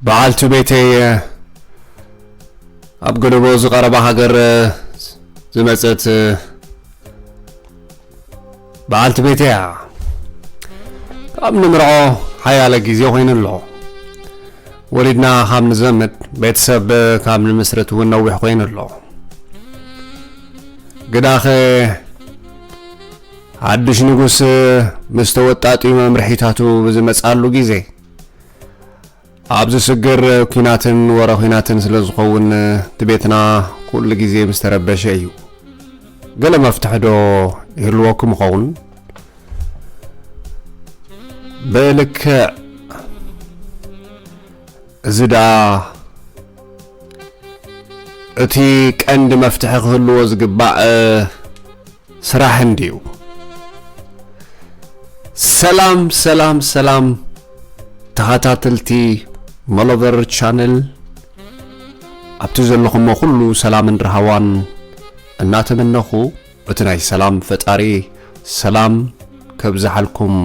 بعالت بيتي أبقلبو زقربا هاجر زمزت بعالت بيتي أب نمرعو حيالة جيزيو هين اللو ولدنا خام نزمت بيتسب كامل مسرت ونوح هين اللو قداخي عدش نقوس مستوى تاتي ممرحيتاتو بزمت قالو جيزي عبز سجر كيناتن ورا كيناتن سلازقون تبيتنا كل جيزي مستربش ايو قال ما فتحدو يهلوكم خون بالك زدا اتي كاند مفتح هلو زقباء سراح انديو سلام سلام سلام تهاتاتلتي ملوفر تشانل ابتزلكم كله سلام رهوان እናተመነኹ እትናይ ሰላም ፈጣሪ ሰላም ከብዛሐልኩም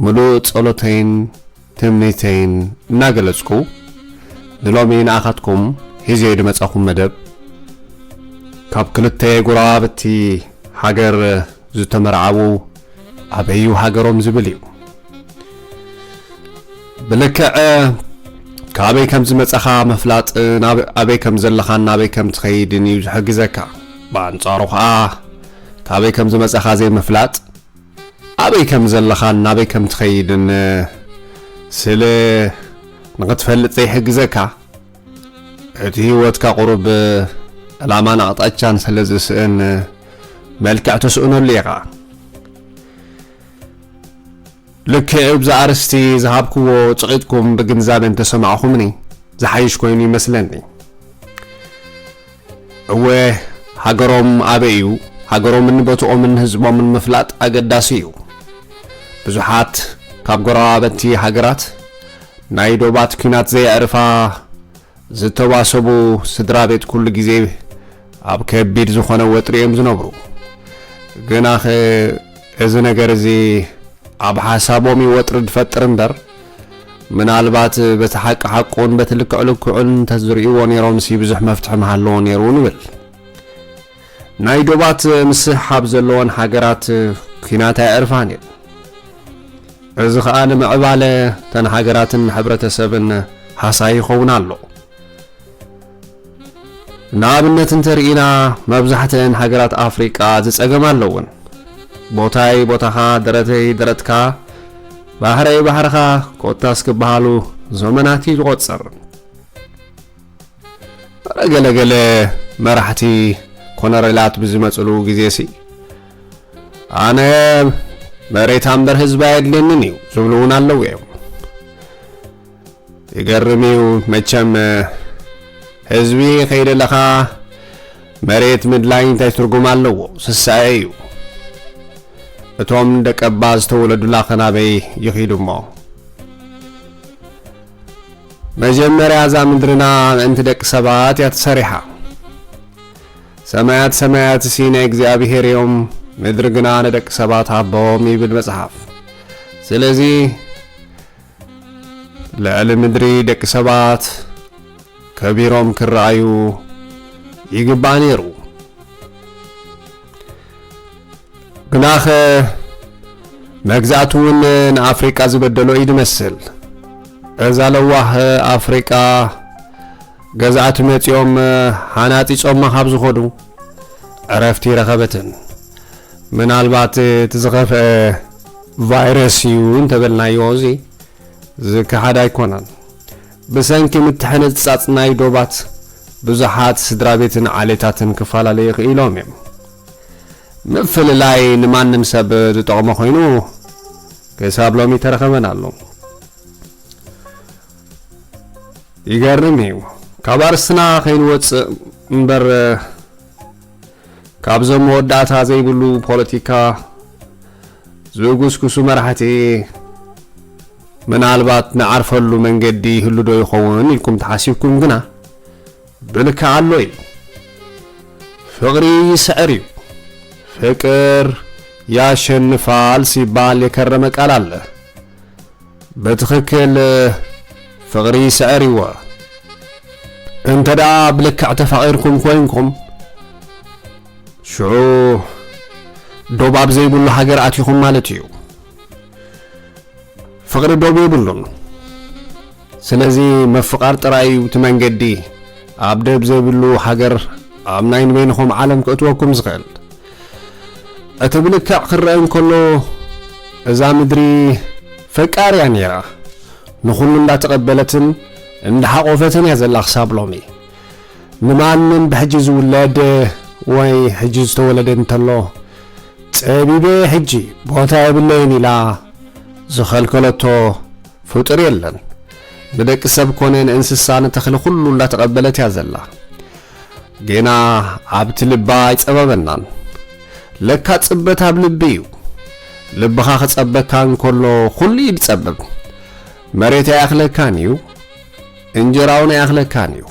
ሙሉእ ጸሎተይን ትምኒተይን እናገለጽኩ ንሎሚ ንኣኻትኩም ሒዘ ድመጻኹም መደብ ካብ ክልተ ጎራብቲ ሃገር ዝተመርዓው ኣበዩ ሃገሮም ዝብል እዩ ብልክዕ كابي كم زمتخا مفلات أبي كم زلخان نابي كم تخيدني وحجزكا بانصاروخا كابي كم زمتخا زي مفلات أبي كم زلخان نابي كم تخيدن سل نغتفلت زي حجزكا هتي واتكا قرب الأمان أعطتشان سلزسن ملكع تسؤن الليغا لك ابزا عرستي ذهبكو وتقيدكم بجنزاب انت سمعكمني زحيش كويني مثلني هو هاجروم ابيو هاجروم من بتوع من حزب من مفلات اقداسيو بزحات كاب قرابتي هاجرات نايدوبات كينات زي عرفا زتواسبو سدرابيت كل جزي اب كبير زخونه وطريم زنبرو غناخ از نغرزي اب حسابهم يوترد فترندر من البات بتحق حقون بتلكعلكعن تزريون يرون سي بزح مفتح محلون يرون ول نايدوبات مسحاب زلون حاجرات كيناتا عرفاني از خان معباله تن حاجراتن حبرتسبن حساي خونالو نابنتن ترينا مبزحتن حاجرات افريقيا زصقمالون بوتاي بوتاها درتي درتكا بحري بحرخا كوتاسك بحالو زمناتي تقصر رجل مرحتي كونرلات بزمصلو غزيسي انا مريت امبر حزب አይደለኝም ዝብሉን አለው ይገርሚው መቸም ህዝቢ ከይደለኻ መሬት ምድላይ ታይትርጉም አለው ስሳዩ እቶም ደቀባዝ ተወለዱላ ከናበይ ይኺዱሞ መጀመሪያ ዛ ምድርና እንት ደቅ ሰባት ያተሰሪሓ ሰማያት ሰማያት ሲነ እግዚአብሔር ዮም ምድር ግና ነደቅ ሰባት አቦም ይብል መጽሐፍ ስለዚህ ለምድሪ ደቅ ሰባት ከቢሮም ክራዩ ይግባኔሩ ግናኸ መግዛቱን አፍሪካ ዝበደሎ ይድመስል እዛለዋህ አፍሪካ ገዛት መጽዮም ሃናጢ ጾማ ካብ ዝኸዱ ዕረፍቲ ረኸበትን ምናልባት ትዝኸፈ ቫይረስ ይውን ተበልናዮ እዚ ዝከሓዳ ይኮናን ብሰንኪ ምትሕነት ጻጽናይ ዶባት ብዙሓት ስድራቤትን ዓሌታትን ክፈላለዩ ይኽእሎም እዮም ምፍልላይ ንማንም ሰብ ዝጠቕሞ ኮይኑ ከሳብሎም ይተረኸበን ኣሎ ይገርም እዩ ካባርስና ከይንወፅእ እምበር ካብዞም ወዳታ ዘይብሉ ፖለቲካ ዝጉስኩሱ መራሕቲ ምናልባት ንዓርፈሉ መንገዲ ይህሉ ዶ ይኸውን ኢልኩም ተሓሲብኩም ግና ብልካ ኣሎ እዩ ፍቕሪ ይስዕር እዩ ፍቅር ያሸንፋል ሲባል የከረመ ቃል አለ በትክክል فقري سعريوا انت دا بلكع تفاقيركم كوينكم شو دوباب زي بلو حاجر اتيكم مالتيو فقري دوبي بلون سلازي مفقار ترايو تمنجدي عبدب زي بلو حاجر عمناين بينكم عالم كأتوكم زغل أتبلكع قرأين كله إذا مدري فكار يعني نخل من لا تقبلتن إن حقوفتن يزل أخصاب لومي نمانن بحجز ولاد وي حجز تولد انتلو تابيبي حجي بوتا بالليني لا زخل كلتو فطر يلن بدك سب كونين انسسان تخل كله لا تقبلت يزل جينا عبت لباي تسببنان لكا تصبتها بلبيو لبخا خصبك كان كله خلي يتسبب مريت ياخلكانيو انجراون ياخلكانيو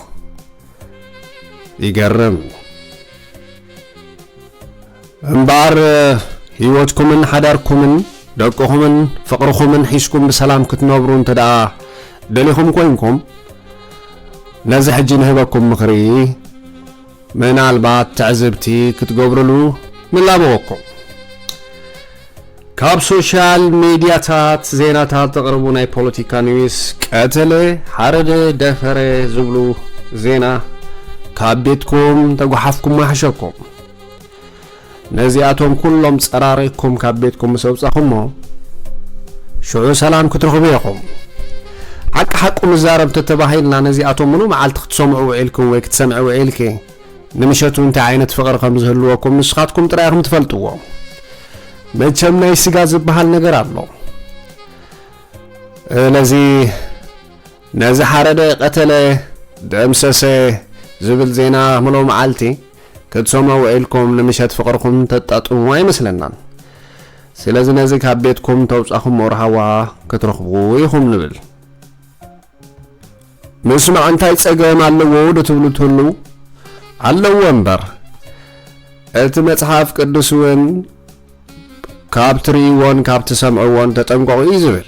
يقرم انبار هيوتكمن حداركمن دقكمن فقركمن حيسكم بسلام كتنبرون تدا دليكم كوينكم نزح جنهبكم مخري من البات تعزبتي كتقبرلو من لابوكم كاب سوشال ميديا تات زينا تات تقربون اي بوليتيكا نيوز قتله حرد دفر زبلو زينا كاب بيتكم تقحفكم محشكم نزياتهم كلهم صراريكم كاب بيتكم مسوصاكم شعو سلام كترخبيكم حق مزارب تتباهيلنا نزياتهم منو معلت تسمعوا عيلكم ويك تسمعوا عيلكي نمشتو انت عينت فقر خمزهلوكم نسخاتكم ترايكم تفلطوا مچم ناي سغا زبحال ነገር አለው ለዚህ ነዚህ حرደ ቀተለ ደምሰሰ ዝብል ዜና ምሎ ማዓልቲ ክትሰማው ኢልኩም ንምሸት ፍቅርኩም ተጣጥሙ አይመስለናል ስለዚህ ነዚህ ካብቤትኩም ተውጻኹም ወርሃዋ ክትረኽቡ ይኹም ንብል መስማዕ እንታይ ጸገም አለው ወደትብሉ ትሉ አለው ወንበር እቲ መጽሐፍ ቅዱስን كاب تريون كاب تسمعون تتنقعوا يزبل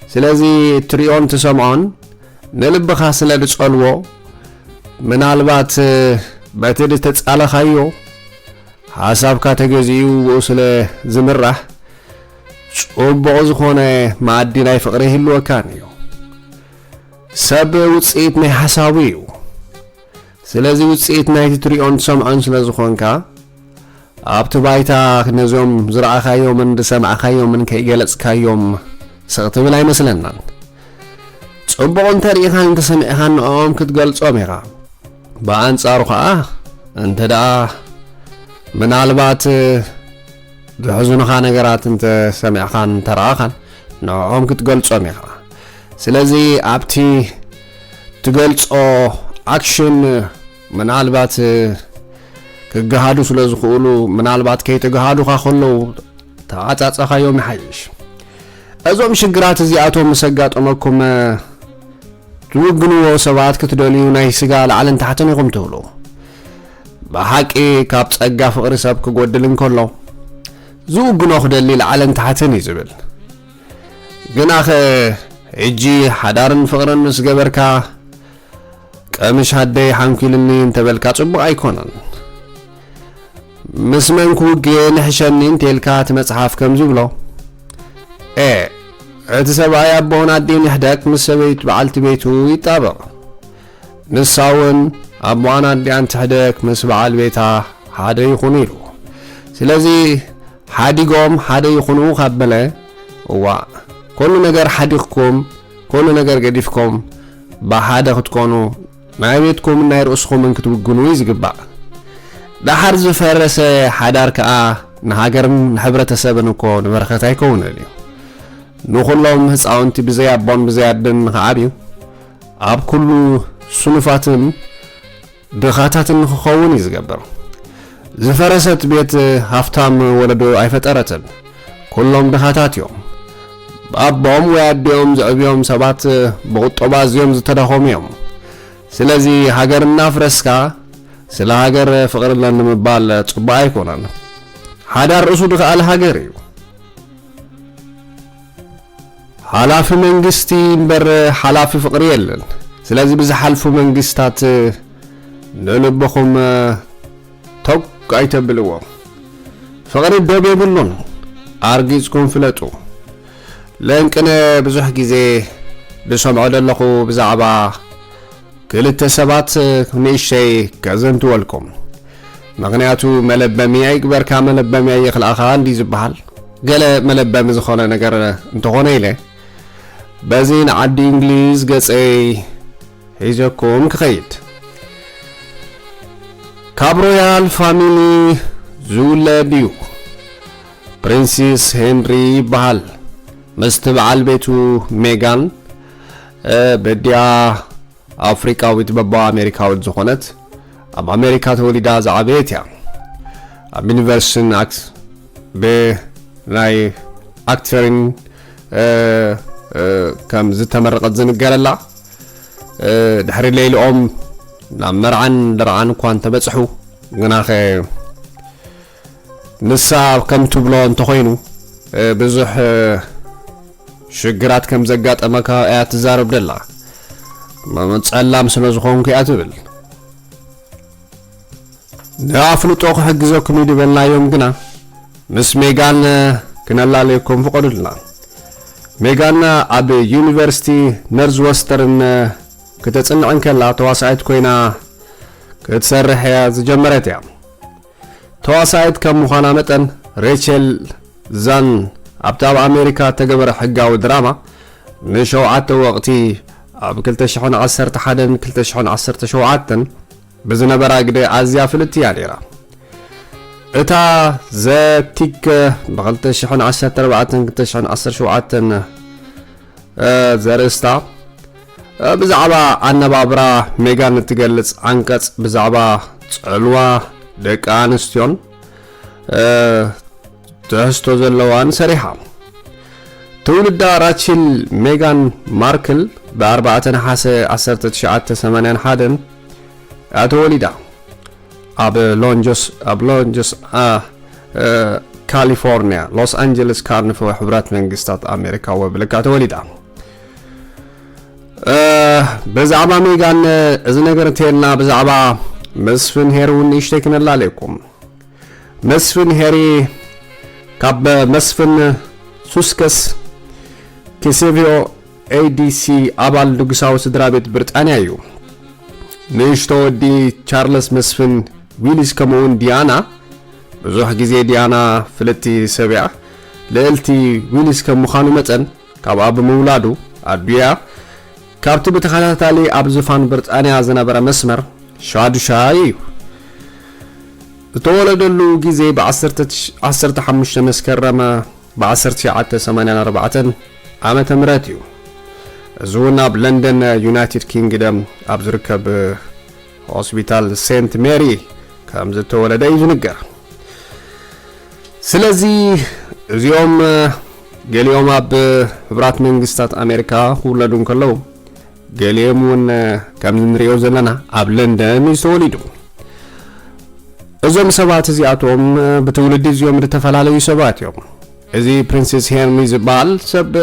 سلازي تريون تسمعون نلب خاسلة تسألوا من البات باتد تتسأل خيو حساب كاتجزيو وصل زمرة وبعض خونه مع الدين فقره الوكانيو سب وصيتنا حسابيو سلازي وصيتنا تريون تسمعون سلازي خونكا أبت بايتا نزوم زرع خايو من دسمع خايو من كي جلس خايوم سقطوا لاي مثلاً صبغون تاريخان تسمعهان أم كتقول صوميغا بأنصار خا أنت دا من علبات بحزن خان نجارات أنت سمع خان تراخان نعم كتقول صوميغا سلازي أبتي تقول أو أكشن من علبات كجهادو سلازخولو من البات كي تجهادو خاخلو تعاطا يوم يحيش ازوم شجرات زياتهم مسقات امكم توغنو سبات كتدوليو ناي سغا لعلن تحتن يقوم تولو بحقي كاب صقا فقر سب كغودلن كلو زوغنو خدلي لعلن تحتن يزبل غناخ اجي حدارن فقرن مسغبركا قمش هدي حنكلني انتبلكا صبق ايكونن مسمنكو جين حشنين تلكات مصحف كم زبلو اتسبع يابونا الدين يحدك مسبيت بعلت بيتو يطابق نساون ابوانا الدين تحدك مسبع البيتا حدا يخونيلو سلازي حاديقوم حدا يخونو خبله هو كل نجر حديقكم كل نجر قديفكم بحدا تكونوا ما بيتكم ناير اسخو من كتبقنو يزقبع دحر زفرس حدار كا نهاجرن حبرتسبنكو نبرخت يكون لي نخلهم هصاونتي بزي ابون بزي ادن خابيو اب كله سنفاتن دخاتاتن خون يزغبر زفرست بيت هافتام ولدو ايفطرتن كلهم دخاتات يوم ابوم وياديوم زعبيوم سبات بقطبازيوم زتدخوم يوم سلازي هاجرنا فرسكا سلا هاجر فقر لنا مبال صبا يكونن حدار رسو دخال هاجر ሓላፊ መንግስቲ እምበር ሓላፊ ፍቅሪ የለን ስለዚ ብዝሓልፉ መንግስታት ንልብኹም ቶክ ኣይተብልዎ ፍቅሪ ደብ የብሉን ኣርጊጽኩም ፍለጡ ለንቅነ ብዙሕ ግዜ ብሰምዖ ዘለኹ ብዛዕባ ክልተ ሰባት ንእሽተይ ከዘንትወልኩም ምክንያቱ መለበሚያ ይግበርካ መለበሚያ ይኽልኣኻ እንዲ ዝበሃል ገለ መለበሚ ዝኾነ ነገር እንተኾነ ኢለ በዚ ንዓዲ እንግሊዝ ገፀይ ሒዘኩም ክኸይድ ካብ ሮያል ፋሚሊ ዝውለድ እዩ ፕሪንሲስ ሄንሪ ይበሃል ምስቲ በዓል ቤቱ ሜጋን በዲያ ኣፍሪካዊት በባ ኣሜሪካዊት ዝኾነት ኣብ ኣሜሪካ ተወሊዳ ዝዓበየት እያ ኣብ ዩኒቨርሲቲ ኣክት ብናይ ኣክተሪን ከም ዝተመረቐት ዝንገረላ ድሕሪ ሌሊኦም ናብ መርዓን ደርዓን እኳ እንተበፅሑ ግናኸ ንሳ ከም ትብሎ እንተኾይኑ ብዙሕ ሽግራት ከም ዘጋጠመካ እያ ትዛረብ ደላ ፀላም ስለ ዝኾንኩ እያ ትብል ንኣፍልጦ ክሕግዘኩም ይድበልናዮም ግና ምስ ሜጋን ክነላለየኩም ፍቀዱልና ሜጋን ኣብ ዩኒቨርሲቲ ነርዝ ወስተርን ክትፅንዕን ከላ ተዋሳኢት ኮይና ክትሰርሕ ዝጀመረት እያ ተዋሳኢት ከም ምዃና መጠን ሬቸል ዛን ኣብታ ኣብ ኣሜሪካ ተገበረ ሕጋዊ ድራማ ንሸውዓተ ወቕቲ ኣብ 2011-2017 ብዝነበራ ግደ ኣዝያ ፍልጥ እያ ነይራ እታ ዘቲክ ብ2014-2017 ዘርእስታ ብዛዕባ ኣነባብራ ሜጋን እትገልጽ አንቀጽ ብዛዕባ ፀልዋ ደቂ ኣንስትዮን ትሕዝቶ ዘለዋን ሰሪሓ ትውልዳ ራቸል ሜጋን ማርክል ብ4 ነሓሰ 1981 ተወሊዳ ኣብ ሎንጀስ ካሊፎርኒያ ሎስ አንጀለስ ካርኒፎ ሕብረት መንግስታት ኣሜሪካ ወብልካ ተወሊዳ ብዛዕባ ሜጋን እዚ ነገር እንተልና ብዛዕባ መስፍን ሄሪ እውን ንእሽተይ ክነላለየኩም መስፍን ሄሪ ካብ መስፍን ሱስከስ ኬሴቪዮ ADC ኣባል ንጉሳዊ ስድራ ቤት ብሪጣንያ እዩ ንእሽቶ ወዲ ቻርልስ መስፍን ዊሊስ ከምኡውን ዲያና ብዙሕ ግዜ ዲያና ፍልቲ ሰብያ ልዕልቲ ዊሊስ ከም ምዃኑ መጠን ካብ ኣብ ምውላዱ ኣድያ ካብቲ ብተኸታታሊ ኣብ ዝፋን ብሪጣንያ ዝነበረ መስመር ሻድሻይ እዩ ዝተወለደሉ ግዜ ብ15 መስከረም ብ1984 ዓመተ ምህረት እዩ እዚ እውን ኣብ ለንደን ዩናይትድ ኪንግደም ኣብ ዝርከብ ሆስፒታል ሴንት ሜሪ ከም ዝተወለደ እዩ ዝንገር ስለዚ እዚኦም ገሊኦም ኣብ ሕብራት መንግስታት ኣሜሪካ ክውለዱ ከለዉ ገሊኦም እውን ከም ንሪኦ ዘለና ኣብ ለንደን ዝተወሊዱ እዞም ሰባት እዚኣቶም ብትውልዲ እዚኦም ዝተፈላለዩ ሰባት እዮም እዚ ፕሪንሰስ ሄንሪ ዝበሃል ሰብ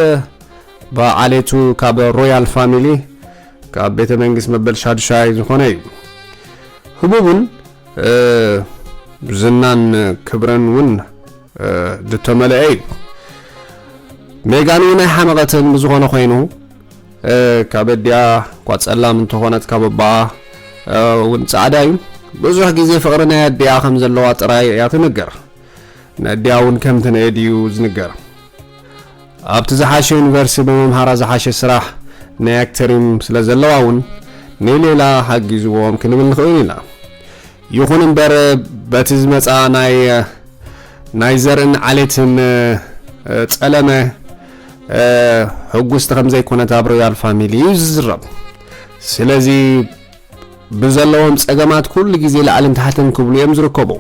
በዓሌቱ ካብ ሮያል ፋሚሊ ካብ ቤተ መንግስት መበል ሻድሻይ ዝኾነ እዩ ህቡብን ዝናን ክብረን እውን ዝተመልአ እዩ ሜጋን ናይ ሓመቐትን ብዝኾነ ኮይኑ ካብ ኣድያ ቋፀላም እንተኾነት ካብ ኣባ እውን ጻዕዳ እዩ ብዙሕ ግዜ ፍቅሪ ናይ ኣድያ ከም ዘለዋ ጥራይ እያ ትንገር ንኣድያ እውን ከም ትነአድ እዩ ዝንገር ኣብቲ ዝሓሸ ዩኒቨርሲቲ ብምምሃራ ዝሓሸ ስራሕ ናይ ኣክተሪም ስለ ዘለዋ እውን ንሌላ ሓጊዝዎም ክንብል ንኽእል ኢና ይኹን እምበር በቲ ዝመፃ ናይ ዘርእን ዓሌትን ፀለመ ሕጉስቲ ከም ዘይኮነት ኣብ ሮያል ፋሚሊ እዩ ዝዝረብ ስለዚ ብዘለዎም ፀገማት ኩሉ ግዜ ላዕልን ታሕትን ክብሉ እዮም ዝርከቡ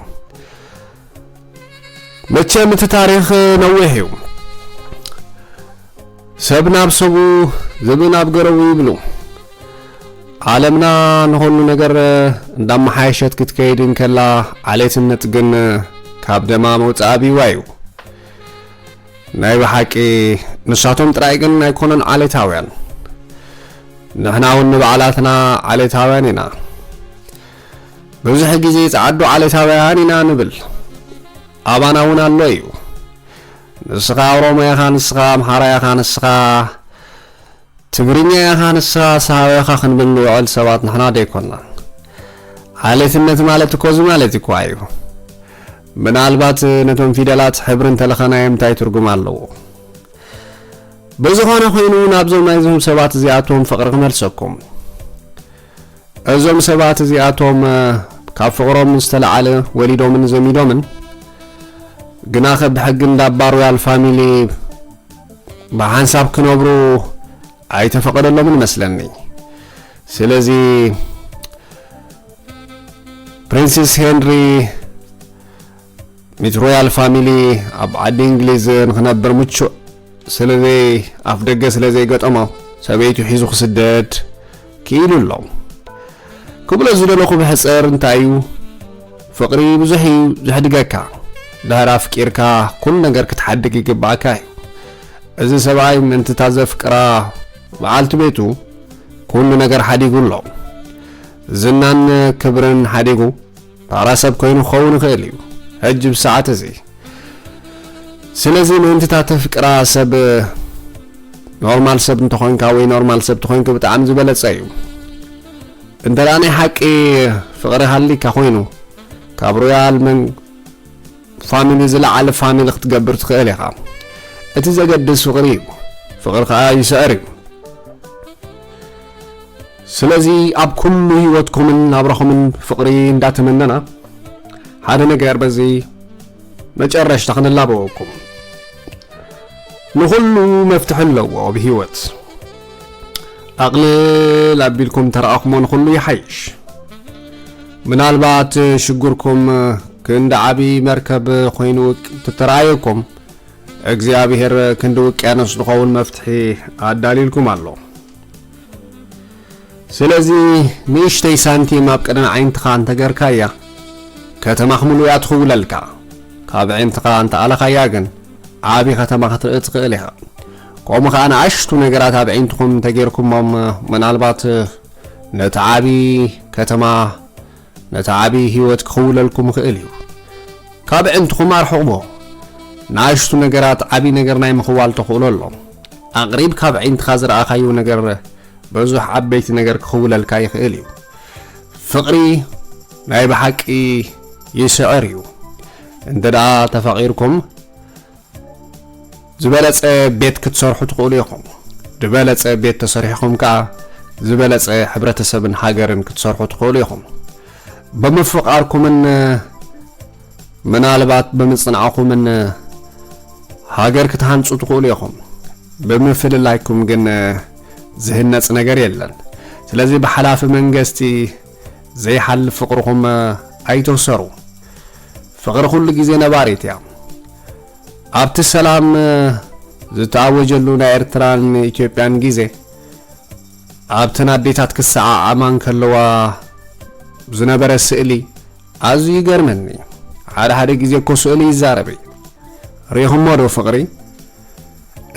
መቸም እቲ ታሪክ ነዊሕ እዩ ሰብ ናብ ሰቡ ዝብን ኣብ ገረቡ ይብሉ ዓለምና ንኹሉ ነገር እንዳመሓየሸት ክትከይድን ከላ ዓሌትነት ግን ካብ ደማ መውፃእ ቢዋ እዩ ናይ በሓቂ ንሳቶም ጥራይ ግን ኣይኮነን ዓሌታውያን ንሕና እውን ንበዓላትና ዓሌታውያን ኢና ብዙሕ ግዜ ጻዕዱ ዓሌታውያን ኢና ንብል ኣባና እውን ኣሎ እዩ ንስኻ ኦሮሞ ኢኻ ንስኻ ኣምሓራ ኢኻ ንስኻ ትግርኛ ኢኻ ንስኻ ሳሃባ ኢኻ ክንብል ንውዕል ሰባት ንሕና ደይኮንና ዓሌትነት ማለት እኮ እዚ ማለት እኮ እዩ ምናልባት ነቶም ፊደላት ሕብርን ተለኸናዮም እንታይ ትርጉም ኣለዎ በዝኾነ ኮይኑ ናብዞም ናይዞም ሰባት እዚኣቶም ፍቕሪ ክመልሰኩም እዞም ሰባት እዚኣቶም ካብ ፍቕሮም ዝተለዓለ ወሊዶምን ዘሚዶምን ግና ብሕጊ እንዳባሩ ያል ፋሚሊ ብሓንሳብ ክነብሩ ኣይተፈቀደሎምን ይመስለኒ ስለዚ ፕሪንሰስ ሄንሪ ሚት ሮያል ፋሚሊ ኣብ ዓዲ እንግሊዝ ንኽነብር ምቹእ ስለዚ ኣፍ ደገ ስለዚ ገጠሞ ሰበይቱ ሒዙ ክስደድ ክኢሉ ኣሎ ክብሎ ዝደለኹ ብሕፅር እንታይ እዩ ፍቕሪ ብዙሕ እዩ ዘሕድገካ ድሕሪ ኣፍቂርካ ኩሉ ነገር ክትሓድግ ይግባእካ እዩ እዚ ሰብኣይ ምእንቲ እታ ዘፍቅራ በዓልቲ ቤቱ ኩሉ ነገር ሓዲጉ ኣሎ ዝናን ክብርን ሓዲጉ ታራ ሰብ ኮይኑ ክኸውን ይኽእል እዩ ሕጂ ብሰዓት እዚ ስለዚ ምእንቲ እታ ተፍቅራ ሰብ ኖርማል ሰብ እንተኾንካ ወይ ኖርማል ሰብ ተኾንካ ብጣዕሚ ዝበለፀ እዩ እንተዳ ናይ ሓቂ ፍቕሪ ሃሊካ ኮይኑ ካብ ሮያል ፋሚሊ ዝለዓለ ፋሚሊ ክትገብር ትኽእል ኢኻ እቲ ዘገድስ ፍቕሪ እዩ ፍቕሪ ከዓ ይስዕር እዩ ስለዚ ኣብ ኩሉ ህይወትኩምን ናብራኹምን ፍቕሪ እንዳተመነና ሓደ ነገር በዚ መጨረሽታ ክንላበወኩም ንኹሉ መፍትሕ ኣለዎ ብህይወት ኣቕልል ኣቢልኩም ተረኣኹሞ ንኹሉ ይሓይሽ ምናልባት ሽጉርኩም ክንዲ ዓቢ መርከብ ኮይኑ ትተራእየኩም እግዚኣብሔር ክንዲ ውቅያኖስ ዝኸውን መፍትሒ ኣዳሊልኩም ኣሎ ስለዚ ንእሽተይ ሳንቲም ኣብ ቅድሚ ዓይንትኻ እንተገርካያ ከተማኽ ምሉእያ ትኽውለልካ ካብ ዓይንትኻ እንተኣለኻያ ግን ዓቢ ከተማ ክትርኢ ትኽእል ኢኻ ከምኡ ከዓ ንኣሽቱ ነገራት ኣብ ዓይንትኩም እንተጌርኩሞም ምናልባት ነቲ ዓቢ ከተማ ነቲ ዓቢ ህይወት ክኽውለልኩም ይኽእል እዩ ካብ ዓይንትኩም ኣርሕቑሞ ንኣሽቱ ነገራት ዓቢ ነገር ናይ ምኽዋል ተኽእሎ ኣሎ ኣቕሪብ ካብ ዓይንትኻ ዝረኣኻዮ ነገር ብዙሕ ዓበይቲ ነገር ክኽውለልካ ይኽእል እዩ ፍቕሪ ናይ ብሓቂ ይስዕር እዩ እንተደኣ ተፈቒርኩም ዝበለፀ ቤት ክትሰርሑ ትኽእሉ ኢኹም ዝበለፀ ቤት ተሰሪሕኩም ከዓ ዝበለፀ ሕብረተሰብን ሃገርን ክትሰርሑ ትኽእሉ ኢኹም ብምፍቃርኩምን ምናልባት ብምጽናዕኩምን ሃገር ክትሃንጹ ትኽእሉ ኢኹም ብምፍልላይኩም ግን ዝህነጽ ነገር የለን ስለዚ ብሓላፊ መንግስቲ ዘይሓልፍ ፍቅርኩም ኣይተወሰሩ ፍቅሪ ኩሉ ግዜ ነባሪት እያ ኣብቲ ሰላም ዝተኣወጀሉ ናይ ኤርትራን ኢትዮጵያን ግዜ ኣብተን ኣዴታት ክሰዓዓማን ከለዋ ዝነበረ ስእሊ ኣዝዩ ይገርመኒ ሓደ ግዜ እኮ ስእሊ ይዛረብ ሪኹሞ ዶ ፍቅሪ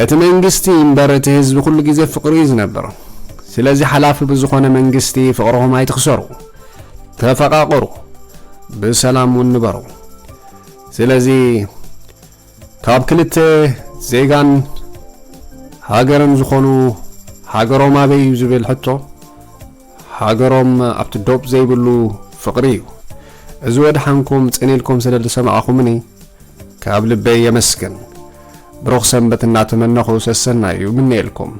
እቲ መንግስቲ እምበር እቲ ህዝቢ ኩሉ ግዜ ፍቅሪ ዝነበር ስለዚ ሓላፊ ብዝኾነ መንግስቲ ፍቅርኩም ኣይትኽሰሩ ተፈቃቀሩ ብሰላም ወንበሩ ስለዚ ካብ ክልተ ዜጋን ሃገርን ዝኾኑ ሃገሮም ኣበይ ዝብል ሕቶ ሃገሮም ኣብቲ ዶብ ዘይብሉ ፍቅሪ እዩ እዚ ወድሓንኩም ጽኒልኩም ስለዝሰማዕኹምኒ ካብ ልበይ የመስግን ብሩኽ ሰንበት እናተመነኹ ሰሰና እዩ ምንኤልኩም